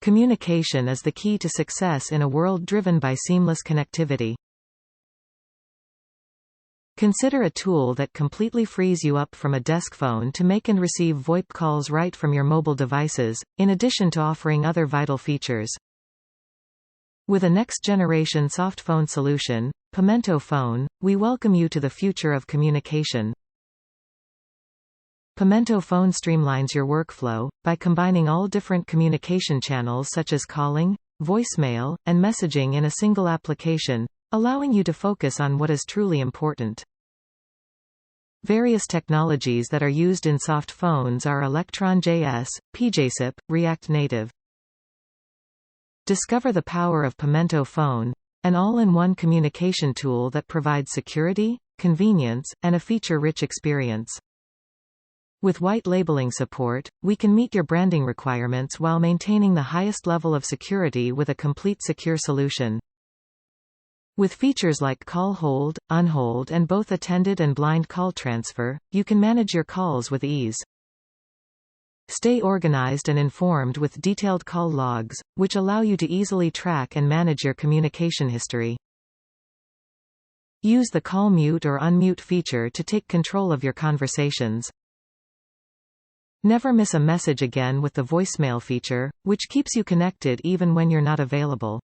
Communication is the key to success in a world driven by seamless connectivity. Consider a tool that completely frees you up from a desk phone to make and receive VoIP calls right from your mobile devices, in addition to offering other vital features. With a next-generation softphone solution, PimentoPhone, we welcome you to the future of communication. PimentoPhone streamlines your workflow, by combining all different communication channels such as calling, voicemail, and messaging in a single application, allowing you to focus on what is truly important. Various technologies that are used in soft phones are Electron.js, PJSIP, React Native. Discover the power of PimentoPhone, an all-in-one communication tool that provides security, convenience, and a feature-rich experience. With white labeling support, we can meet your branding requirements while maintaining the highest level of security with a complete secure solution. With features like call hold, unhold, and both attended and blind call transfer, you can manage your calls with ease. Stay organized and informed with detailed call logs, which allow you to easily track and manage your communication history. Use the call mute or unmute feature to take control of your conversations. Never miss a message again with the voicemail feature, which keeps you connected even when you're not available.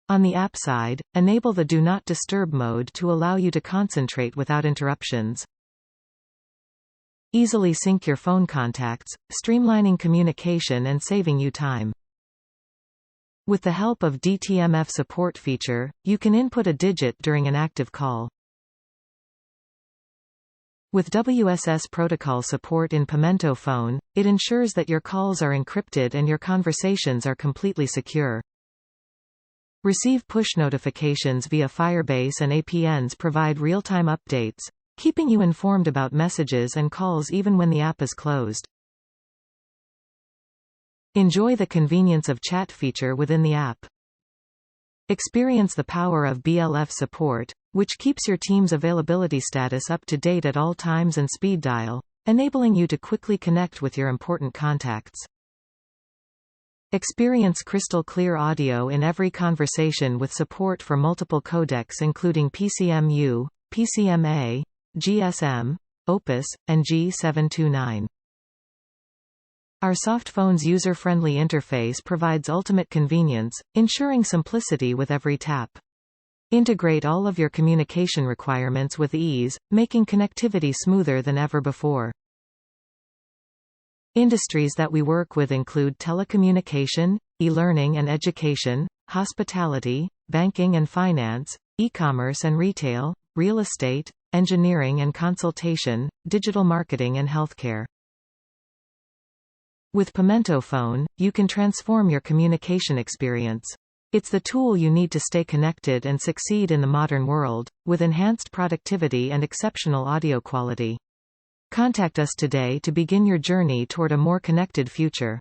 On the app side, enable the Do Not Disturb mode to allow you to concentrate without interruptions. Easily sync your phone contacts, streamlining communication and saving you time. With the help of DTMF support feature, you can input a digit during an active call. With WSS protocol support in PimentoPhone, it ensures that your calls are encrypted and your conversations are completely secure. Receive push notifications via Firebase, and APNs provide real-time updates, keeping you informed about messages and calls even when the app is closed. Enjoy the convenience of chat feature within the app. Experience the power of BLF support, which keeps your team's availability status up to date at all times, and speed dial, enabling you to quickly connect with your important contacts. Experience crystal clear audio in every conversation with support for multiple codecs including PCM-U, PCM-A, GSM, Opus, and G729. Our Softphone's user-friendly interface provides ultimate convenience, ensuring simplicity with every tap. Integrate all of your communication requirements with ease, making connectivity smoother than ever before. Industries that we work with include telecommunication, e-learning and education, hospitality, banking and finance, e-commerce and retail, real estate, engineering and consultation, digital marketing and healthcare. With PimentoPhone, you can transform your communication experience. It's the tool you need to stay connected and succeed in the modern world, with enhanced productivity and exceptional audio quality. Contact us today to begin your journey toward a more connected future.